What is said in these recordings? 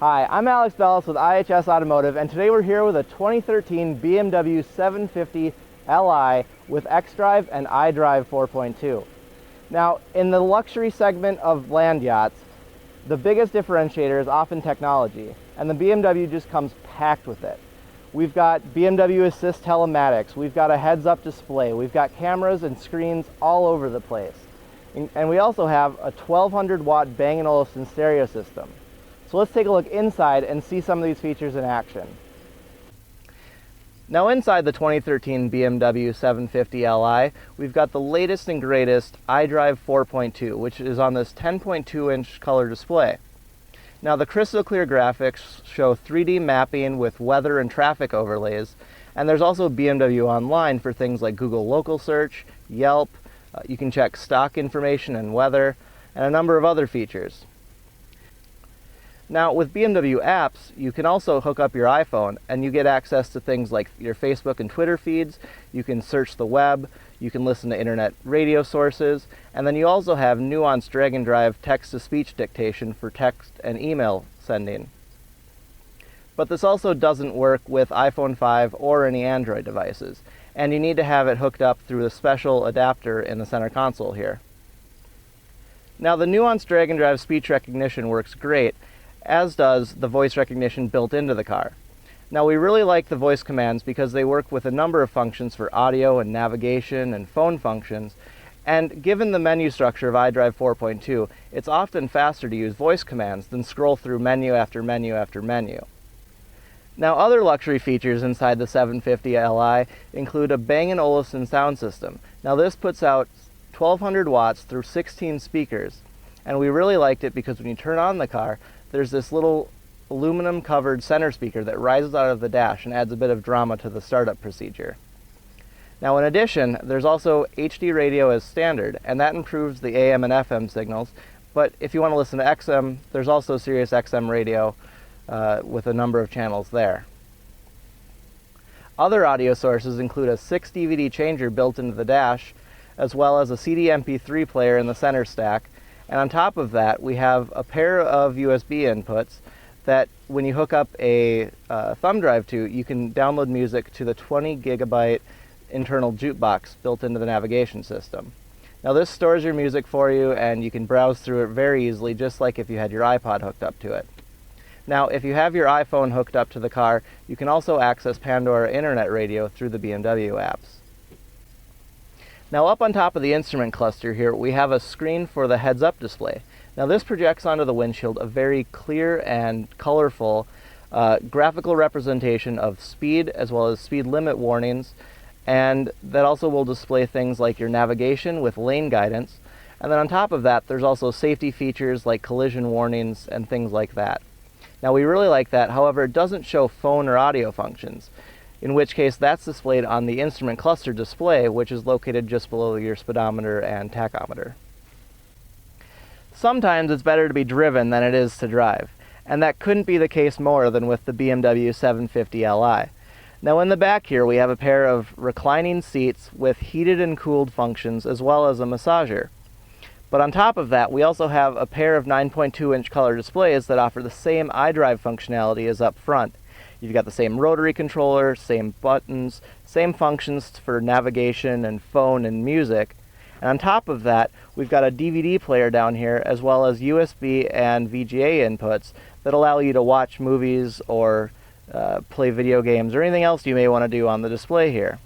Hi, I'm Alex Bellis with IHS Automotive, and today we're here with a 2013 BMW 750 Li with xDrive and iDrive 4.2. Now, in the luxury segment of land yachts, the biggest differentiator is often technology, and the BMW just comes packed with it. We've got BMW Assist telematics, we've got a heads-up display, we've got cameras and screens all over the place. And we also have a 1200 watt Bang & Olufsen stereo system. So let's take a look inside and see some of these features in action. Now inside the 2013 BMW 750 Li, we've got the latest and greatest iDrive 4.2, which is on this 10.2-inch color display. Now the crystal clear graphics show 3D mapping with weather and traffic overlays, and there's also BMW Online for things like Google Local Search, Yelp, you can check stock information and weather, and a number of other features. Now with BMW Apps, you can also hook up your iPhone and you get access to things like your Facebook and Twitter feeds, you can search the web, you can listen to internet radio sources, and then you also have nuanced drag and drive text-to-speech dictation for text and email sending. But this also doesn't work with iPhone 5 or any Android devices, and you need to have it hooked up through a special adapter in the center console here. Now the nuanced drag and drive speech recognition works great, as does the voice recognition built into the car. Now we really like the voice commands because they work with a number of functions for audio and navigation and phone functions, and given the menu structure of iDrive 4.2, it's often faster to use voice commands than scroll through menu after menu after menu. Now other luxury features inside the 750 Li include a Bang & Olufsen sound system. Now this puts out 1200 watts through 16 speakers, and we really liked it because when you turn on the car, there's this little aluminum covered center speaker that rises out of the dash and adds a bit of drama to the startup procedure. Now in addition, there's also HD radio as standard, and that improves the AM and FM signals, but if you want to listen to XM, there's also Sirius XM radio with a number of channels there. Other audio sources include a 6 DVD changer built into the dash, as well as a CD MP3 player in the center stack. And on top of that, we have a pair of USB inputs that when you hook up a thumb drive to, you can download music to the 20 gigabyte internal jukebox built into the navigation system. Now this stores your music for you, and you can browse through it very easily, just like if you had your iPod hooked up to it. Now if you have your iPhone hooked up to the car, you can also access Pandora Internet Radio through the Bmw Apps. Now up on top of the instrument cluster here, we have a screen for the heads-up display. Now this projects onto the windshield a very clear and colorful graphical representation of speed as well as speed limit warnings, and that also will display things like your navigation with lane guidance. And then on top of that, there's also safety features like collision warnings and things like that. Now we really like that, however, it doesn't show phone or audio functions, in which case that's displayed on the instrument cluster display, which is located just below your speedometer and tachometer. Sometimes it's better to be driven than it is to drive, and that couldn't be the case more than with the BMW 750 Li. Now in the back here we have a pair of reclining seats with heated and cooled functions as well as a massager. But on top of that, we also have a pair of 9.2-inch color displays that offer the same iDrive functionality as up front. You've got the same rotary controller, same buttons, same functions for navigation and phone and music. And on top of that, we've got a DVD player down here as well as USB and VGA inputs that allow you to watch movies or play video games or anything else you may want to do on the display here.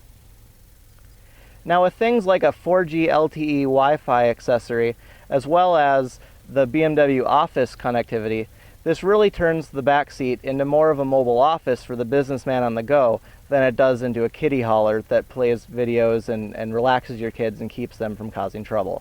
Now with things like a 4G LTE Wi-Fi accessory as well as the BMW Office connectivity, this really turns the back seat into more of a mobile office for the businessman on the go than it does into a kiddie hauler that plays videos and relaxes your kids and keeps them from causing trouble.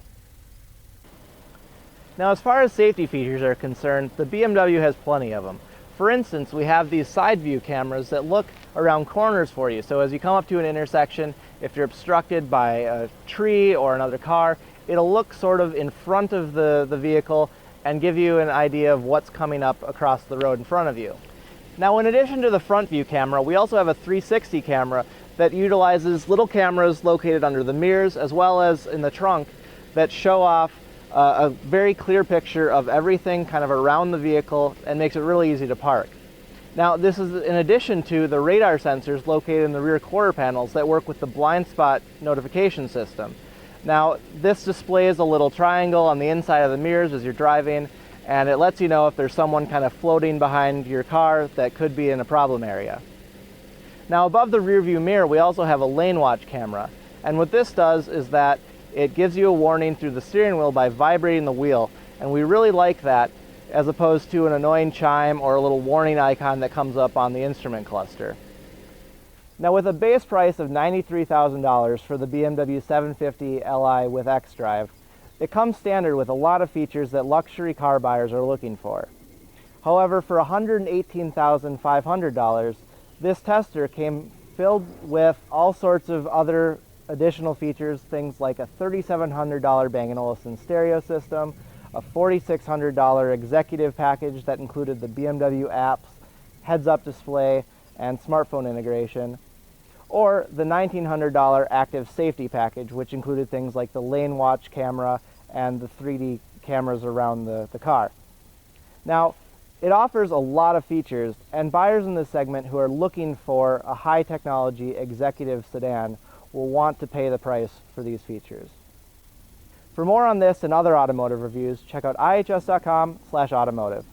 Now as far as safety features are concerned, the BMW has plenty of them. For instance, we have these side view cameras that look around corners for you. So as you come up to an intersection, if you're obstructed by a tree or another car, it'll look sort of in front of the vehicle and give you an idea of what's coming up across the road in front of you. Now in addition to the front view camera, we also have a 360 camera that utilizes little cameras located under the mirrors as well as in the trunk that show off a very clear picture of everything kind of around the vehicle and makes it really easy to park. Now, this is in addition to the radar sensors located in the rear quarter panels that work with the blind spot notification system. Now, this displays a little triangle on the inside of the mirrors as you're driving, and it lets you know if there's someone kind of floating behind your car that could be in a problem area. Now, above the rear view mirror, we also have a lane watch camera, and what this does is that it gives you a warning through the steering wheel by vibrating the wheel, and we really like that, as opposed to an annoying chime or a little warning icon that comes up on the instrument cluster. Now, with a base price of $93,000 for the BMW 750 Li with xDrive, it comes standard with a lot of features that luxury car buyers are looking for. However, for $118,500, this tester came filled with all sorts of other additional features, things like a $3,700 Bang & Olufsen stereo system, a $4,600 executive package that included the Bmw Apps, heads-up display, and smartphone integration, or the $1,900 active safety package, which included things like the lane watch camera and the 3D cameras around the car. Now, it offers a lot of features, and buyers in this segment who are looking for a high-technology executive sedan will want to pay the price for these features. For more on this and other automotive reviews, check out ihs.com/automotive.